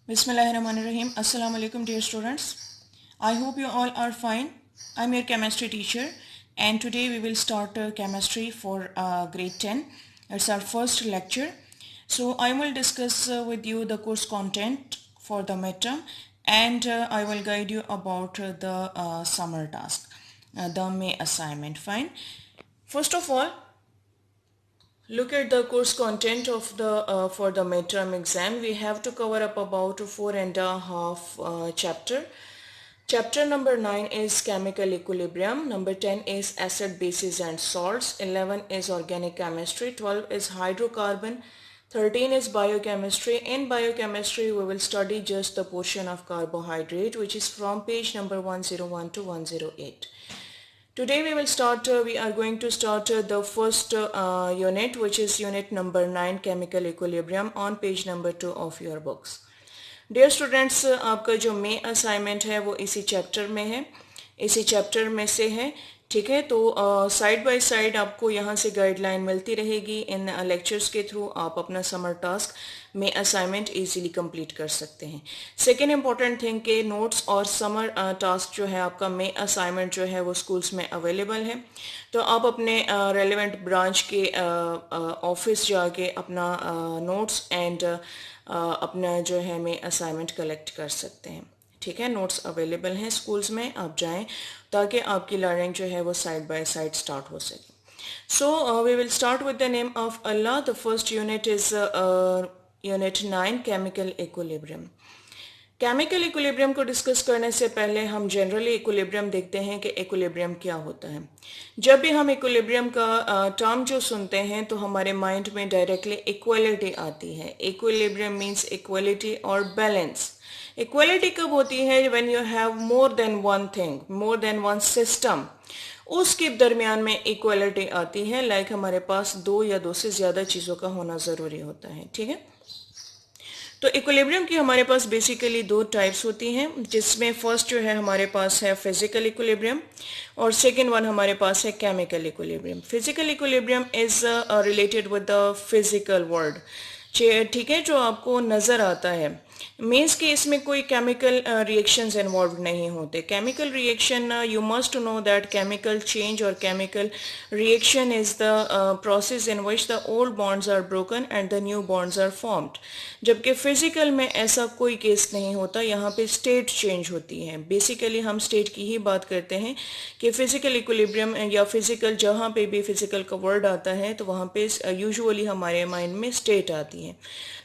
Bismillahirrahmanirrahim. Assalamu alaikum dear students. I hope you all are fine. I'm your chemistry teacher and today we will start chemistry for grade 10. It's our first lecture. So I will discuss with you the course content for the midterm and I will guide you about the summer task, the May assignment. Fine. First of all, look at the course content of the for the midterm exam. We have to cover up about 4.5 chapter. Chapter number 9 is chemical equilibrium. Number 10 is acid, bases and salts. 11 is organic chemistry. 12 is hydrocarbon. 13 is biochemistry. In biochemistry, we will study just the portion of carbohydrate, which is from page number 101 to 108. Today we are going to start the first unit, which is unit number 9 chemical equilibrium on page number 2 of your books. Dear students, आपका जो मे assignment है वो इसी chapter में है, इसी chapter में से है, ठीक है। तो साइड बाय साइड आपको यहाँ से गाइडलाइन मिलती रहेगी। इन लेक्चर्स के थ्रू आप अपना समर टास्क में असाइनमेंट इजीली कंप्लीट कर सकते हैं। सेकेंड इम्पॉर्टेंट थिंग के नोट्स और समर टास्क जो है आपका में असाइनमेंट जो है वो स्कूल्स में अवेलेबल है। तो आप अपने रेलेवेंट ब्रांच के ऑफिस जाके अपना नोट्स एंड अपना जो है में असाइनमेंट कलेक्ट कर सकते हैं, ठीक है। नोट्स अवेलेबल हैं स्कूल्स में, आप जाएं ताकि आपकी लर्निंग जो है वो साइड बाय साइड स्टार्ट हो सके। So we will start with the name of Allah. The first unit is unit 9 chemical equilibrium. Chemical equilibrium को डिस्कस करने से पहले हम जनरली इक्विलिब्रियम देखते हैं कि इक्विलिब्रियम क्या होता है। जब भी हम इक्विलिब्रियम का टर्म जो सुनते हैं तो हमारे माइंड में डायरेक्टली इक्वलिटी आती है। इक्विलिब्रियम मीन्स इक्वलिटी और बैलेंस। इक्वलिटी कब होती है? When you have more than one thing, more than one system, उसके दरमियान में इक्वलिटी आती है। लाइक हमारे पास दो या दो से ज़्यादा चीज़ों का होना ज़रूरी होता है, ठीक है। तो इक्विलिब्रियम की हमारे पास बेसिकली दो टाइप्स होती हैं, जिसमें फर्स्ट जो है हमारे पास है फिजिकल इक्विलिब्रियम और सेकेंड वन हमारे पास है chemical equilibrium. Physical equilibrium is related with the physical world, ठीक है, जो आपको नज़र आता है। मीन्स कि इसमें कोई केमिकल रिएक्शंस इन्वॉल्व नहीं होते। Chemical reaction, you must know that chemical change और chemical reaction is the process in which the old bonds are broken and the new bonds are formed. जबकि फिजिकल में ऐसा कोई केस नहीं होता, यहाँ पे स्टेट चेंज होती है। बेसिकली हम स्टेट की ही बात करते हैं कि फिजिकल इक्विलिब्रियम या फिजिकल, जहाँ पे भी फिजिकल का वर्ड आता है तो वहाँ पे यूजुअली हमारे माइंड में स्टेट आती है।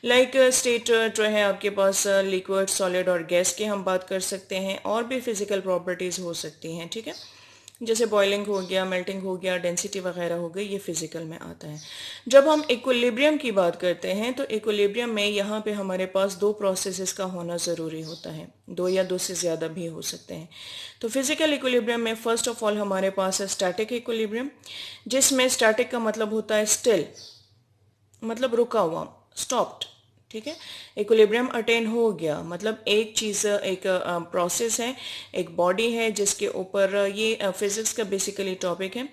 लाइक स्टेट जो है आपके पास लिक्विड, सॉलिड और गैस की हम बात कर सकते हैं, और भी फिजिकल प्रॉपर्टीज़ हो सकती हैं, ठीक है, जैसे बॉइलिंग हो गया, मेल्टिंग हो गया, डेंसिटी वगैरह हो गई, ये फिजिकल में आता है। जब हम इक्विलिब्रियम की बात करते हैं तो इक्विलिब्रियम में यहाँ पे हमारे पास दो प्रोसेसेस का होना ज़रूरी होता है, दो या दो से ज़्यादा भी हो सकते हैं। तो फिजिकल इक्विलिब्रियम में फर्स्ट ऑफ ऑल हमारे पास है स्टैटिक इक्विलिब्रियम, जिसमें स्टैटिक का मतलब होता है स्टिल, मतलब रुका हुआ, स्टॉप्ड, ठीक है। इक्विलिब्रियम अटेन हो गया मतलब एक चीज़, एक प्रोसेस है, एक बॉडी है जिसके ऊपर, ये फिजिक्स का बेसिकली टॉपिक है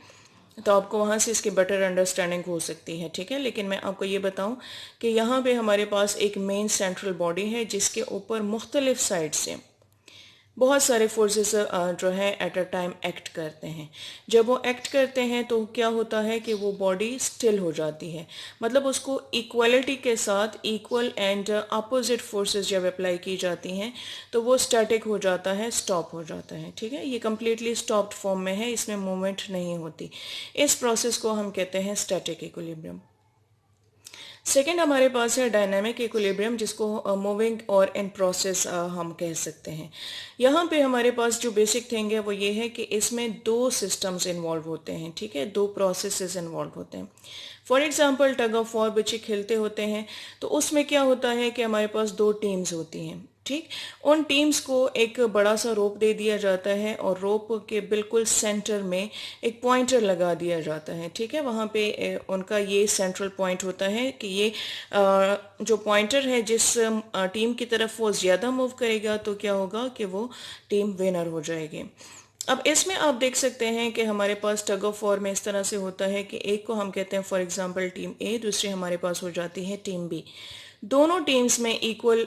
तो आपको वहाँ से इसकी बेटर अंडरस्टैंडिंग हो सकती है, ठीक है। लेकिन मैं आपको ये बताऊँ कि यहाँ पे हमारे पास एक मेन सेंट्रल बॉडी है जिसके ऊपर मुख्तलिफ साइड से बहुत सारे फोर्सेस जो है एट अ टाइम एक्ट करते हैं। जब वो एक्ट करते हैं तो क्या होता है कि वो बॉडी स्टिल हो जाती है, मतलब उसको इक्वलिटी के साथ इक्वल एंड अपोजिट फोर्सेस जब अप्लाई की जाती हैं तो वो स्टैटिक हो जाता है, स्टॉप हो जाता है, ठीक है। ये कम्प्लीटली स्टॉप्ड फॉर्म में है, इसमें मूवमेंट नहीं होती। इस प्रोसेस को हम कहते हैं स्टैटिक इक्विलिब्रियम। सेकेंड हमारे पास है डायनामिक इक्विलिब्रियम, जिसको मूविंग और इन प्रोसेस हम कह सकते हैं। यहाँ पे हमारे पास जो बेसिक थिंग है वो ये है कि इसमें दो सिस्टम्स इन्वॉल्व होते हैं, ठीक है, दो प्रोसेसेस इन्वॉल्व होते हैं। For example tug of war बच्चे खेलते होते हैं तो उसमें क्या होता है कि हमारे पास दो टीम्स होती हैं, ठीक। उन टीम्स को एक बड़ा सा रोप दे दिया जाता है और रोप के बिल्कुल सेंटर में एक पॉइंटर लगा दिया जाता है, ठीक है। वहाँ पे उनका ये सेंट्रल पॉइंट होता है कि ये जो पॉइंटर है जिस टीम की तरफ वो ज़्यादा मूव करेगा तो क्या होगा कि वो टीम विनर हो जाएगी। अब इसमें आप देख सकते हैं कि हमारे पास टग ऑफ वॉर में इस तरह से होता है कि एक को हम कहते हैं फॉर एग्जांपल टीम ए, दूसरी हमारे पास हो जाती है टीम बी। दोनों टीम्स में इक्वल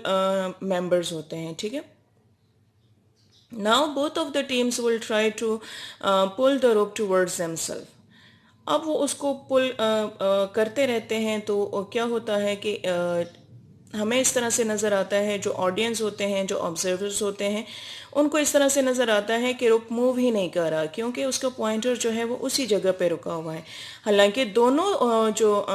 मेंबर्स होते हैं, ठीक है। Now both of the teams will try to pull the rope towards themself. अब वो उसको पुल करते रहते हैं, तो क्या होता है कि हमें इस तरह से नज़र आता है, जो ऑडियंस होते हैं, जो ऑब्जर्वर्स होते हैं, उनको इस तरह से नज़र आता है कि रोप मूव ही नहीं कर रहा, क्योंकि उसका पॉइंटर जो है वो उसी जगह पे रुका हुआ है। हालांकि दोनों जो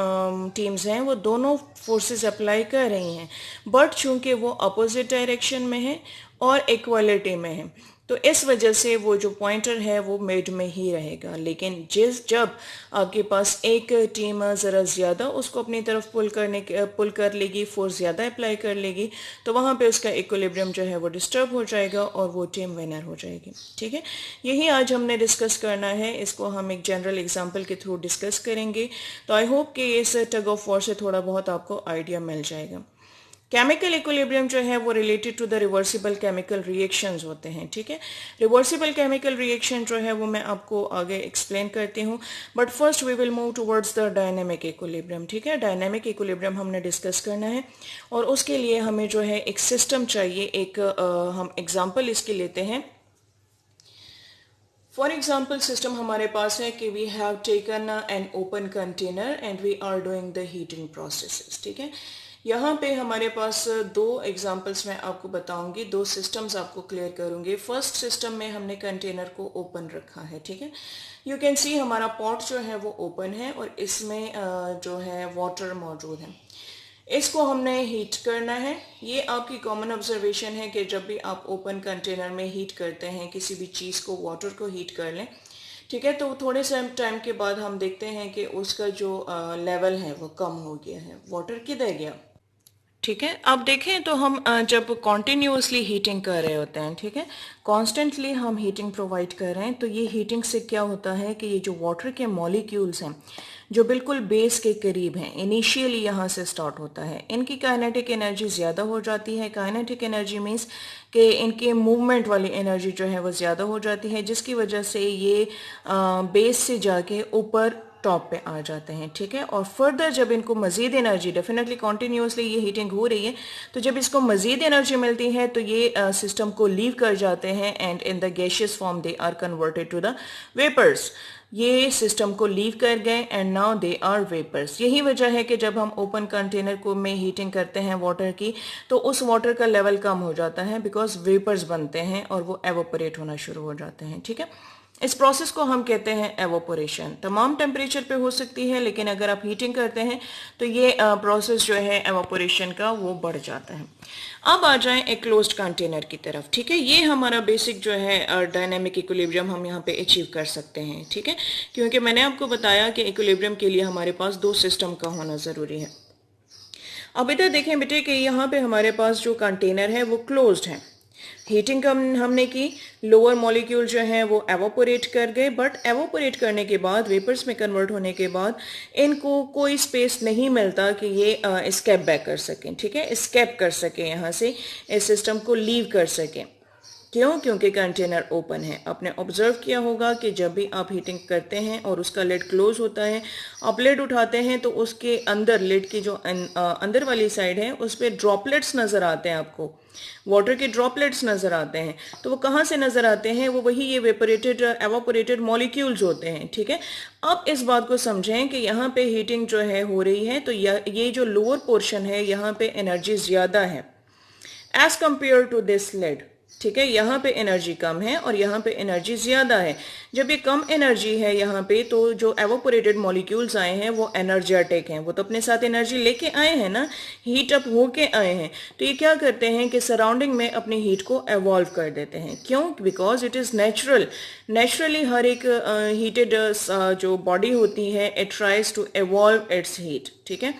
टीम्स हैं वो दोनों फोर्सेस अप्लाई कर रही हैं, बट चूंकि वो अपोजिट डायरेक्शन में है और इक्वलिटी में है, तो इस वजह से वो जो पॉइंटर है वो मिड में ही रहेगा। लेकिन जब आपके पास एक टीम ज़रा ज़्यादा उसको अपनी तरफ पुल कर लेगी, फोर्स ज़्यादा अप्लाई कर लेगी, तो वहाँ पे उसका इक्विलिब्रियम जो है वो डिस्टर्ब हो जाएगा और वो टीम विनर हो जाएगी, ठीक है। यही आज हमने डिस्कस करना है, इसको हम एक जनरल एग्जाम्पल के थ्रू डिस्कस करेंगे। तो आई होप कि इस टग ऑफ वॉर से थोड़ा बहुत आपको आइडिया मिल जाएगा। केमिकल इक्विलिब्रियम जो है वो related to the reversible chemical reactions होते हैं, ठीक है। रिवर्सिबल केमिकल रिएक्शन जो है वो मैं आपको आगे एक्सप्लेन करती हूँ, but first we will move towards the dynamic equilibrium, ठीक है। डायनेमिक इक्विलिब्रियम हमने डिस्कस करना है और उसके लिए हमें जो है एक सिस्टम चाहिए। एक हम एग्जाम्पल इसकी लेते हैं। फॉर एग्जाम्पल सिस्टम हमारे पास है कि we have taken an open container and we are doing the heating processes, ठीक है। यहाँ पे हमारे पास दो एग्जांपल्स मैं आपको बताऊंगी, दो सिस्टम्स आपको क्लियर करूंगी। फर्स्ट सिस्टम में हमने कंटेनर को ओपन रखा है, ठीक है। यू कैन सी हमारा पॉट जो है वो ओपन है और इसमें जो है वाटर मौजूद है। इसको हमने हीट करना है। ये आपकी कॉमन ऑब्जर्वेशन है कि जब भी आप ओपन कंटेनर में हीट करते हैं किसी भी चीज़ को, वाटर को हीट कर लें, ठीक है, तो थोड़े से टाइम के बाद हम देखते हैं कि उसका जो लेवल है वो कम हो गया है। वाटर किधर गया, ठीक है। अब देखें तो हम जब कॉन्टिन्यूसली हीटिंग कर रहे होते हैं, ठीक है, कॉन्स्टेंटली हम हीटिंग प्रोवाइड कर रहे हैं, तो ये हीटिंग से क्या होता है कि ये जो वाटर के मॉलिक्यूल्स हैं जो बिल्कुल बेस के करीब हैं, इनिशियली यहाँ से स्टार्ट होता है, इनकी काइनेटिक एनर्जी ज़्यादा हो जाती है। काइनेटिक एनर्जी मीन्स कि इनके मूवमेंट वाली एनर्जी जो है वो ज़्यादा हो जाती है, जिसकी वजह से ये बेस से जाके ऊपर टॉप पे आ जाते हैं, ठीक है। और फर्दर जब इनको मज़ीद एनर्जी, डेफिनेटली कॉन्टिन्यूसली ये हीटिंग हो रही है, तो जब इसको मज़ीद एनर्जी मिलती है तो ये सिस्टम को लीव कर जाते हैं and in the gaseous form they are converted to the vapours. ये सिस्टम को लीव कर गए and now they are vapours. यही वजह है कि जब हम ओपन कंटेनर को में हीटिंग करते हैं वाटर की, तो उस वाटर का लेवल कम हो जाता है बिकॉज वेपर्स बनते हैं और वो एवोपरेट होना शुरू हो जाते हैं, ठीक है। इस प्रोसेस को हम कहते हैं एवोपोरेशन। तमाम टेम्परेचर पे हो सकती है, लेकिन अगर आप हीटिंग करते हैं तो ये प्रोसेस जो है एवोपोरेशन का वो बढ़ जाता है। अब आ जाएं एक क्लोज्ड कंटेनर की तरफ, ठीक है। ये हमारा बेसिक जो है डायनेमिक इक्विलिब्रियम हम यहाँ पे अचीव कर सकते हैं, ठीक है, क्योंकि मैंने आपको बताया कि इक्विलिब्रियम के लिए हमारे पास दो सिस्टम का होना ज़रूरी है। अब इधर देखें बेटे कि यहाँ पे हमारे पास जो कंटेनर है वो क्लोज्ड है। हीटिंग हमने की, लोअर मॉलिक्यूल जो है वो एवोपोरेट कर गए, बट एवोपोरेट करने के बाद, वेपर्स में कन्वर्ट होने के बाद, इनको कोई स्पेस नहीं मिलता कि ये एस्केप बैक कर सकें, ठीक है, एस्केप कर सकें, यहाँ से इस सिस्टम को लीव कर सकें। क्यों? क्योंकि कंटेनर ओपन है। आपने ऑब्जर्व किया होगा कि जब भी आप हीटिंग करते हैं और उसका लिड क्लोज होता है, आप लिड उठाते हैं तो उसके अंदर, लिड की जो अंदर वाली साइड है उस पर ड्रॉपलेट्स नज़र आते हैं, आपको वाटर के ड्रॉपलेट्स नज़र आते हैं। तो वो कहाँ से नज़र आते हैं? वो वही ये एवापोरेटेड मॉलिक्यूल्स होते हैं, ठीक है। अब इस बात को समझें कि यहाँ पे हीटिंग जो है हो रही है, तो ये जो लोअर पोर्शन है यहाँ पे एनर्जी ज़्यादा है as compare to this lid, ठीक है। यहाँ पे एनर्जी कम है और यहाँ पे एनर्जी ज़्यादा है। जब ये कम एनर्जी है यहाँ पे, तो जो एवोपोरेटेड मॉलिक्यूल्स आए हैं वो एनर्जेटिक हैं, वो तो अपने साथ एनर्जी लेके आए हैं ना, हीट अप होके आए हैं। तो ये क्या करते हैं कि सराउंडिंग में अपनी हीट को एवॉल्व कर देते हैं। क्यों? बिकॉज इट इज़ नेचुरली हर एक हीटेड जो बॉडी होती है, it tries to evolve its heat, ठीक है।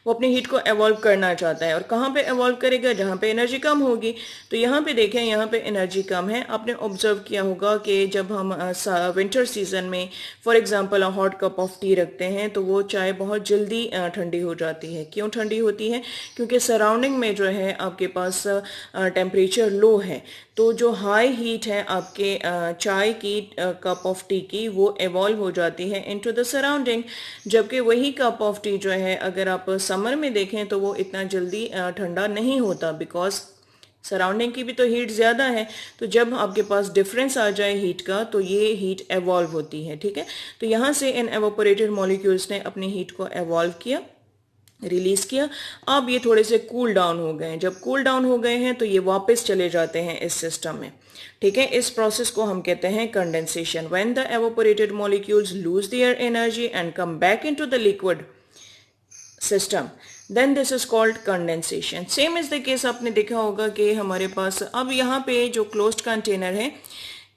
वो अपनी हीट को एवॉल्व करना चाहता है, और कहाँ पे एवॉल्व करेगा? जहाँ पे एनर्जी कम होगी। तो यहाँ पे देखें, यहाँ पे एनर्जी कम है। आपने ऑब्जर्व किया होगा कि जब हम विंटर सीजन में for example hot cup of T रखते हैं तो वो चाय बहुत जल्दी ठंडी हो जाती है। क्यों ठंडी होती है? क्योंकि सराउंडिंग में जो है आपके पास टेम्परेचर लो है, तो जो हाई हीट है आपके चाय की, कप ऑफ टी की, वो एवॉल्व हो जाती है इनटू द सराउंडिंग। जबकि वही कप ऑफ टी जो है, अगर आप समर में देखें तो वो इतना जल्दी ठंडा नहीं होता, बिकॉज सराउंडिंग की भी तो हीट ज़्यादा है। तो जब आपके पास डिफरेंस आ जाए हीट का तो ये हीट एवॉल्व होती है, ठीक है। तो यहाँ से इन एवोपोरेटेड मॉलिक्यूल्स ने अपनी हीट को एवॉल्व किया, रिलीज किया। अब ये थोड़े से कूल डाउन हो गए हैं। जब कूल डाउन हो गए हैं तो ये वापस चले जाते हैं इस सिस्टम में, ठीक है। इस प्रोसेस को हम कहते हैं condensation. When the evaporated molecules lose their energy and come back into the liquid system, then this is called condensation. Same is the case आपने देखा होगा कि हमारे पास अब यहाँ पे जो क्लोज्ड कंटेनर है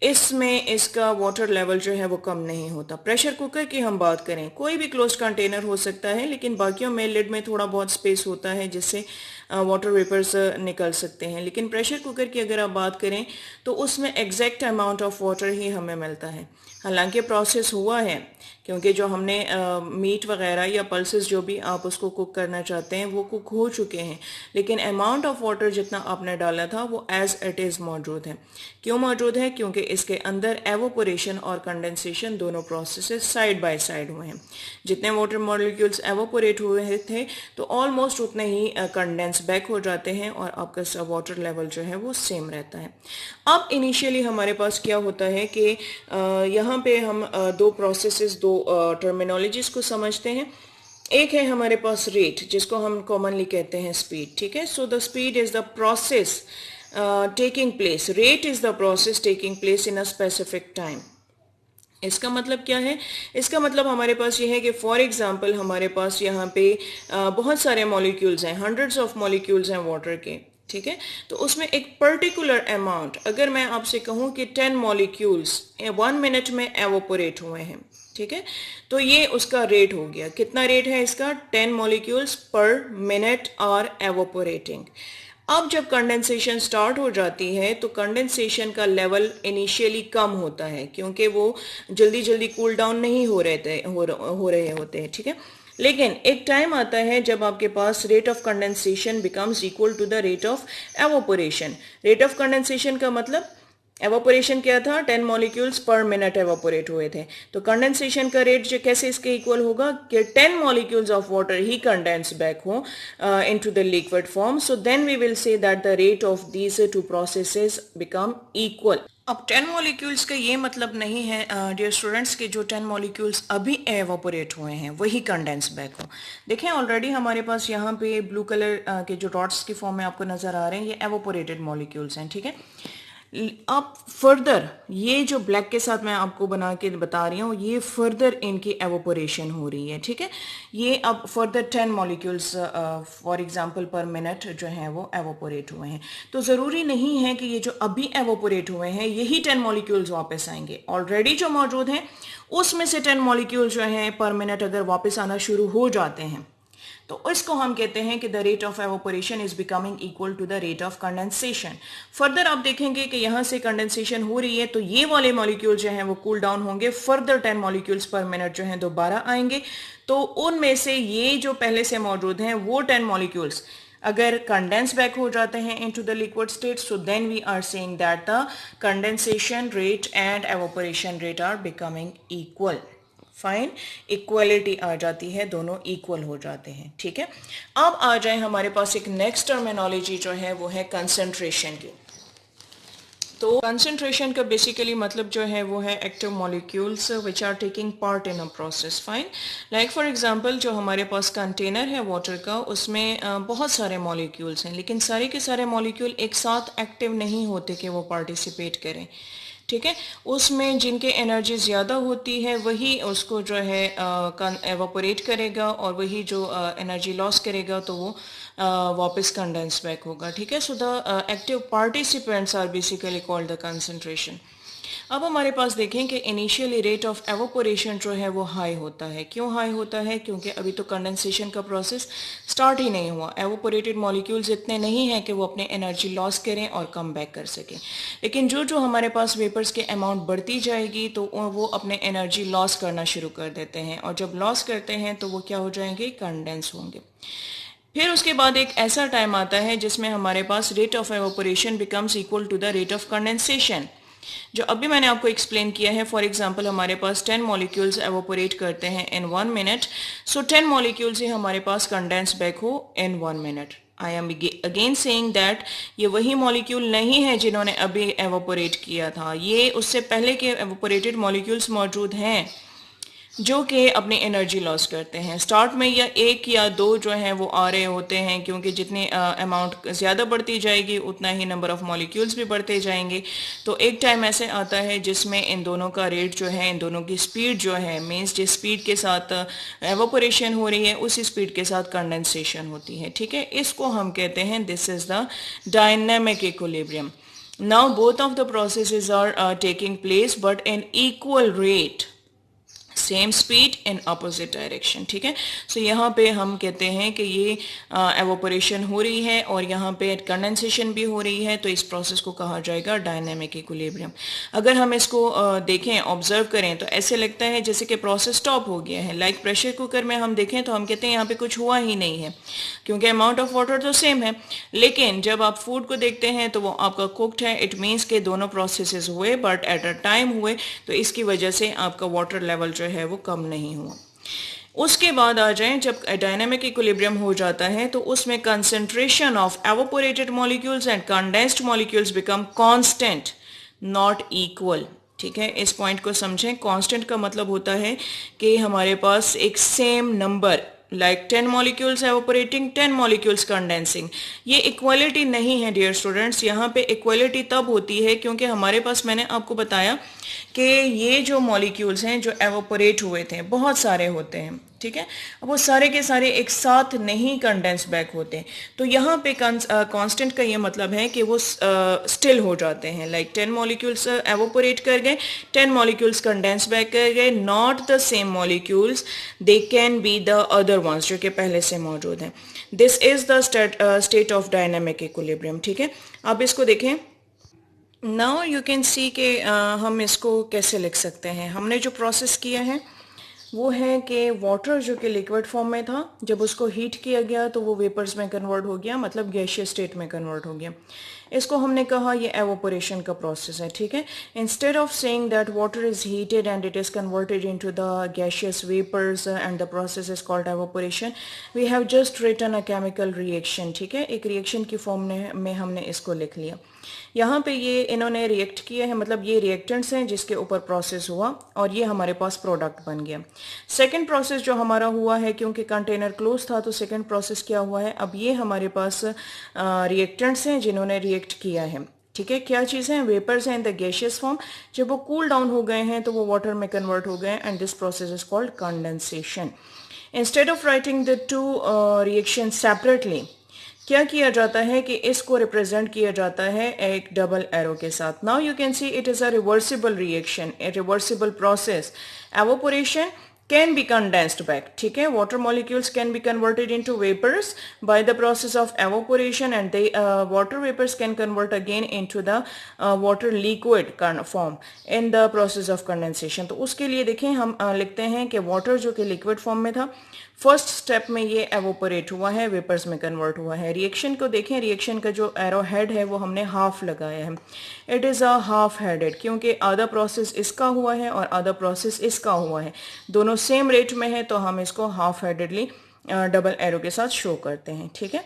इसमें इसका वाटर लेवल जो है वो कम नहीं होता। प्रेशर कुकर की हम बात करें, कोई भी क्लोज्ड कंटेनर हो सकता है, लेकिन बाकियों में लिड में थोड़ा बहुत स्पेस होता है जिससे वाटर वेपर्स निकल सकते हैं। लेकिन प्रेशर कुकर की अगर आप बात करें तो उसमें एग्जैक्ट अमाउंट ऑफ वाटर ही हमें मिलता है। हालांकि प्रोसेस हुआ है, क्योंकि जो हमने मीट वगैरह या पल्सेस जो भी आप उसको कुक करना चाहते हैं वो कुक हो चुके हैं, लेकिन अमाउंट ऑफ वाटर जितना आपने डाला था वो एज इट इज़ मौजूद है। क्यों मौजूद है? क्योंकि इसके अंदर एवोपोरेशन और कंडेंसेशन दोनों प्रोसेसेस साइड बाय साइड हुए हैं। जितने वाटर मॉलिक्यूल्स एवोपोरेट हुए थे तो ऑलमोस्ट उतने ही कंडेंस बैक हो जाते हैं और आपका वाटर लेवल जो है वो सेम रहता है। अब इनिशियली हमारे पास क्या होता है कि यहाँ पे हम दो प्रोसेसेस, दो टर्मिनोलॉजीज को समझते हैं। एक है हमारे पास रेट, जिसको हम कॉमनली कहते हैं स्पीड, ठीक है। So the speed is the process taking place, rate is the process taking place in a specific time. इसका मतलब क्या है? इसका मतलब हमारे पास ये है कि फॉर एग्जांपल हमारे पास यहाँ पे बहुत सारे मॉलिक्यूल्स हैं, हंड्रेड्स ऑफ मॉलिक्यूल्स हैं वाटर के, ठीक है। तो उसमें एक पर्टिकुलर अमाउंट, अगर मैं आपसे कहूँ कि 10 मॉलिक्यूल्स 1 मिनट में एवोपोरेट हुए हैं, ठीक है, तो ये उसका रेट हो गया। कितना रेट है इसका? 10 मॉलिक्यूल्स पर मिनट आर एवोपोरेटिंग। अब जब कंडेंसेशन स्टार्ट हो जाती है तो कंडेंसेशन का लेवल इनिशियली कम होता है, क्योंकि वो जल्दी जल्दी कूल डाउन नहीं हो रहे होते हैं, ठीक है। लेकिन एक टाइम आता है जब आपके पास rate of condensation becomes equal to the rate of evaporation. Rate of condensation का मतलब, एवोपोरेशन क्या था? 10 मॉलिक्यूल्स पर मिनट एवोपोरेट हुए थे। तो कंडेंसेशन का रेट जो कैसे इसके इक्वल होगा कि 10 मॉलिक्यूल्स ऑफ वाटर ही कंडेंस बैक हो into the liquid form. So then we will say that the rate of these two processes become equal. अब 10 मॉलिक्यूल्स का ये मतलब नहीं है डियर स्टूडेंट्स कि जो 10 मॉलिक्यूल्स अभी एवोपोरेट हुए हैं वही कंडेंस बैक हो। देखें ऑलरेडी हमारे पास यहाँ पे ब्लू कलर के जो डॉट्स की फॉर्म में आपको नजर आ रहे हैं ये एवोपोरेटेड मॉलिक्यूल्स हैं, ठीक है। अब फर्दर ये जो ब्लैक के साथ मैं आपको बना के बता रही हूँ ये फर्दर इनकी एवोपोरेशन हो रही है, ठीक है। ये अब फर्दर 10 मॉलिक्यूल्स फॉर एग्जांपल पर मिनट जो है वो एवोपोरेट हुए हैं। तो ज़रूरी नहीं है कि ये जो अभी एवोपोरेट हुए हैं यही 10 मॉलिक्यूल्स वापस आएंगे। ऑलरेडी जो मौजूद हैं उसमें से 10 मॉलिक्यूल्स जो हैं पर मिनट अगर वापस आना शुरू हो जाते हैं तो इसको हम कहते हैं कि the rate of evaporation is becoming equal to the rate of condensation. Further आप देखेंगे कि यहाँ से कंडेंसेशन हो रही है तो ये वाले मॉलिक्यूल जो हैं वो कूल डाउन होंगे, फर्दर 10 मॉलिक्यूल्स पर मिनट जो हैं दोबारा आएंगे। तो उनमें से ये जो पहले से मौजूद हैं वो 10 मॉलिक्यूल्स अगर कंडेंस बैक हो जाते हैं into the liquid state, so then we are saying that the condensation rate and evaporation rate are becoming equal. Fine, equality आ जाती है, दोनों इक्वल हो जाते हैं, ठीक है। अब आ जाए हमारे पास एक नेक्स्ट टर्मिनोलॉजी जो है वो है कंसंट्रेशन की। तो कंसंट्रेशन का बेसिकली मतलब जो है वो है active molecules which are taking part in a process. Fine, like for example जो हमारे पास कंटेनर है वाटर का उसमें बहुत सारे मॉलिक्यूल्स हैं, लेकिन सारे के सारे मॉलिक्यूल एक साथ एक्टिव नहीं होते कि वो पार्टिसिपेट करें, ठीक है। उसमें जिनके एनर्जी ज़्यादा होती है वही उसको जो है एवापोरेट करेगा और वही जो एनर्जी लॉस करेगा तो वो वापस कंडेंस बैक होगा, ठीक है। So the active participants are basically called the concentration. अब हमारे पास देखें कि इनिशियली रेट ऑफ एवोपोरेशन जो है वो हाई होता है। क्यों हाई होता है? क्योंकि अभी तो कंडेंसेशन का प्रोसेस स्टार्ट ही नहीं हुआ। एवोपोरेटेड मॉलिक्यूल्स इतने नहीं हैं कि वो अपने एनर्जी लॉस करें और कम बैक कर सकें। लेकिन जो जो हमारे पास वेपर्स के अमाउंट बढ़ती जाएगी तो वो अपने एनर्जी लॉस करना शुरू कर देते हैं, और जब लॉस करते हैं तो वो क्या हो जाएंगे? कंडेंस होंगे। फिर उसके बाद एक ऐसा टाइम आता है जिसमें हमारे पास rate of evaporation becomes equal to the rate of condensation. जो अभी मैंने आपको एक्सप्लेन किया है, फॉर एग्जांपल हमारे पास 10 मॉलिक्यूल्स एवोपोरेट करते हैं इन 1 मिनट, सो 10 मॉलिक्यूल्स ही हमारे पास कंडेंस बैक हो इन 1 minute. I am again saying that ये वही मॉलिक्यूल नहीं है जिन्होंने अभी एवोपोरेट किया था, ये उससे पहले के एवोपोरेटेड मॉलिक्यूल्स मौजूद हैं जो कि अपनी एनर्जी लॉस करते हैं। स्टार्ट में या एक या दो जो हैं वो आ रहे होते हैं, क्योंकि जितनी अमाउंट ज़्यादा बढ़ती जाएगी उतना ही नंबर ऑफ मॉलिक्यूल्स भी बढ़ते जाएंगे। तो एक टाइम ऐसे आता है जिसमें इन दोनों का रेट जो है, इन दोनों की स्पीड जो है, मीन्स जिस स्पीड के साथ एवोपोरेशन हो रही है उसी स्पीड के साथ कंडेंसेशन होती है। ठीक है, इसको हम कहते हैं this is the dynamic equilibrium. Now both of the processes are taking place but in equal rate, same speed in opposite direction. ठीक है, सो यहाँ पे हम कहते हैं कि ये एवोपोरेशन हो रही है और यहाँ पे कंडेंसेशन भी हो रही है, तो इस प्रोसेस को कहा जाएगा डायनेमिक इक्विलिब्रियम। अगर हम इसको देखें, ऑब्जर्व करें, तो ऐसे लगता है जैसे कि प्रोसेस स्टॉप हो गया है। लाइक प्रेशर कुकर में हम देखें तो हम कहते हैं यहाँ पे कुछ हुआ ही नहीं है, क्योंकि अमाउंट ऑफ वाटर तो सेम है। लेकिन जब आप फूड को देखते हैं तो वो आपका कुक्ड है, इट मीन्स के दोनों प्रोसेसेस हुए बट एट अ टाइम हुए, तो इसकी वजह से आपका वाटर लेवल जो है वो कम नहीं हुआ। उसके बाद आ जाएं, जब डायनामिक इक्विलिब्रियम हो जाता है तो उसमें concentration of evaporated molecules and condensed molecules become constant not equal. ठीक है, इस पॉइंट को समझें। कांस्टेंट का मतलब होता है कि हमारे पास एक same number, like 10 molecules evaporating, 10 molecules condensing. ये इक्वालिटी नहीं है डियर स्टूडेंट्स। यहाँ पे इक्वालिटी तब होती है क्योंकि हमारे पास, मैंने आपको बताया कि ये जो मॉलिक्यूल्स हैं जो एवोपोरेट हुए थे, बहुत सारे होते हैं। ठीक है, अब वो सारे के सारे एक साथ नहीं कंडेंस बैक होते, तो यहाँ पे कांस्टेंट का ये मतलब है कि वो स्टिल हो जाते हैं। लाइक 10 मॉलिक्यूल्स एवोपोरेट कर गए, 10 मॉलिक्यूल्स कंडेंस बैक कर गए, not the same molecules, they can be the other ones जो कि पहले से मौजूद हैं। This is the state of dynamic equilibrium. ठीक है, अब इसको देखें। नाउ यू कैन सी कि हम इसको कैसे लिख सकते हैं। हमने जो प्रोसेस किया है वो है कि वाटर जो कि लिक्विड फॉर्म में था, जब उसको हीट किया गया तो वो वेपर्स में कन्वर्ट हो गया, मतलब गैशियस स्टेट में कन्वर्ट हो गया। इसको हमने कहा ये एवोपोरेशन का प्रोसेस है। ठीक है, instead of saying that water is heated and it is converted into the gaseous vapours and the process is called evaporation, we have just written a chemical reaction. ठीक है, एक रिएक्शन की form में हमने इसको लिख लिया। यहाँ पे ये इन्होंने रिएक्ट किया है, मतलब ये रिएक्टेंट्स हैं जिसके ऊपर प्रोसेस हुआ और ये हमारे पास प्रोडक्ट बन गया। सेकंड प्रोसेस जो हमारा हुआ है, क्योंकि कंटेनर क्लोज था, तो सेकंड प्रोसेस क्या हुआ है, अब ये हमारे पास रिएक्टेंट्स हैं जिन्होंने रिएक्ट किया है। ठीक है, क्या चीज़ है, वेपर्स हैं इन द गैशियस फॉर्म। जब वो कूल डाउन हो गए हैं तो वो वाटर में कन्वर्ट हो गए and this process is called condensation. Instead of writing the two reaction separately, क्या किया जाता है कि इसको रिप्रेजेंट किया जाता है एक डबल एरो के साथ। Now you can see it is a reversible reaction, A reversible process. Evaporation can be condensed back. ठीक है, water molecules can be converted into vapors by the process of evaporation and they water vapors can convert again into the water liquid form in the process of condensation। तो उसके लिए देखें हम लिखते हैं कि water जो कि liquid form में था, फर्स्ट स्टेप में ये एवोपोरेट हुआ है, वेपर्स में कन्वर्ट हुआ है। रिएक्शन को देखें, रिएक्शन का जो एरो हेड है वो हमने हाफ लगाया है। It is a half headed, क्योंकि आधा प्रोसेस इसका हुआ है और आधा प्रोसेस इसका हुआ है, दोनों सेम रेट में है, तो हम इसको हाफ हेडेडली डबल एरो के साथ शो करते हैं। ठीक है,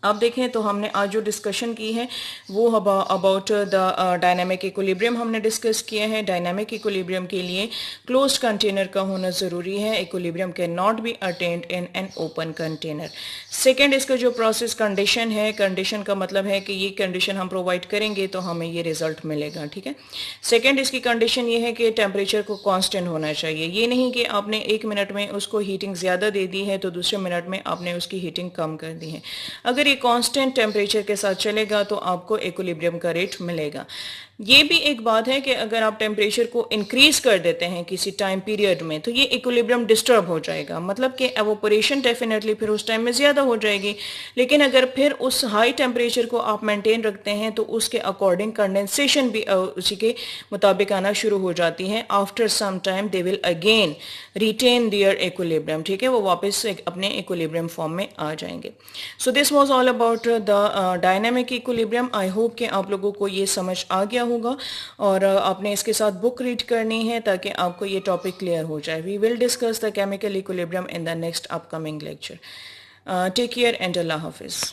अब देखें तो हमने आज जो डिस्कशन की है वो अबाउट द डायनामिक इक्विलिब्रियम हमने डिस्कस किया है। डायनामिक इक्विलिब्रियम के लिए क्लोज्ड कंटेनर का होना ज़रूरी है। Equilibrium can not be attend in an open container. Second, इसका जो प्रोसेस कंडीशन है, कंडीशन का मतलब है कि ये कंडीशन हम प्रोवाइड करेंगे तो हमें ये रिजल्ट मिलेगा। ठीक है, सेकेंड इसकी कंडीशन ये है कि टेम्परेचर को कॉन्स्टेंट होना चाहिए। ये नहीं कि आपने 1 मिनट में उसको हीटिंग ज़्यादा दे दी है तो दूसरे मिनट में आपने उसकी हीटिंग कम कर दी है। अगर ये कांस्टेंट टेम्परेचर के साथ चलेगा तो आपको इक्विलिब्रियम का रेट मिलेगा। ये भी एक बात है कि अगर आप टेम्परेचर को इंक्रीज कर देते हैं किसी टाइम पीरियड में तो ये इक्विलिब्रियम डिस्टर्ब हो जाएगा, मतलब कि एवोपोरेशन डेफिनेटली फिर उस टाइम में ज़्यादा हो जाएगी। लेकिन अगर फिर उस हाई टेम्परेचर को आप मेंटेन रखते हैं तो उसके अकॉर्डिंग कंडेंसेशन भी उसी के मुताबिक आना शुरू हो जाती है। After some time they will again retain their equilibrium. ठीक है, वो वापस अपने इक्विलिब्रियम फॉर्म में आ जाएंगे। So this was all about the dynamic equilibrium. I hope कि आप लोगों को ये समझ आ गया होगा और आपने इसके साथ बुक रीड करनी है ताकि आपको ये टॉपिक क्लियर हो जाए. We will discuss the chemical equilibrium in the next upcoming lecture. Take care and अल्लाह हाफिज़.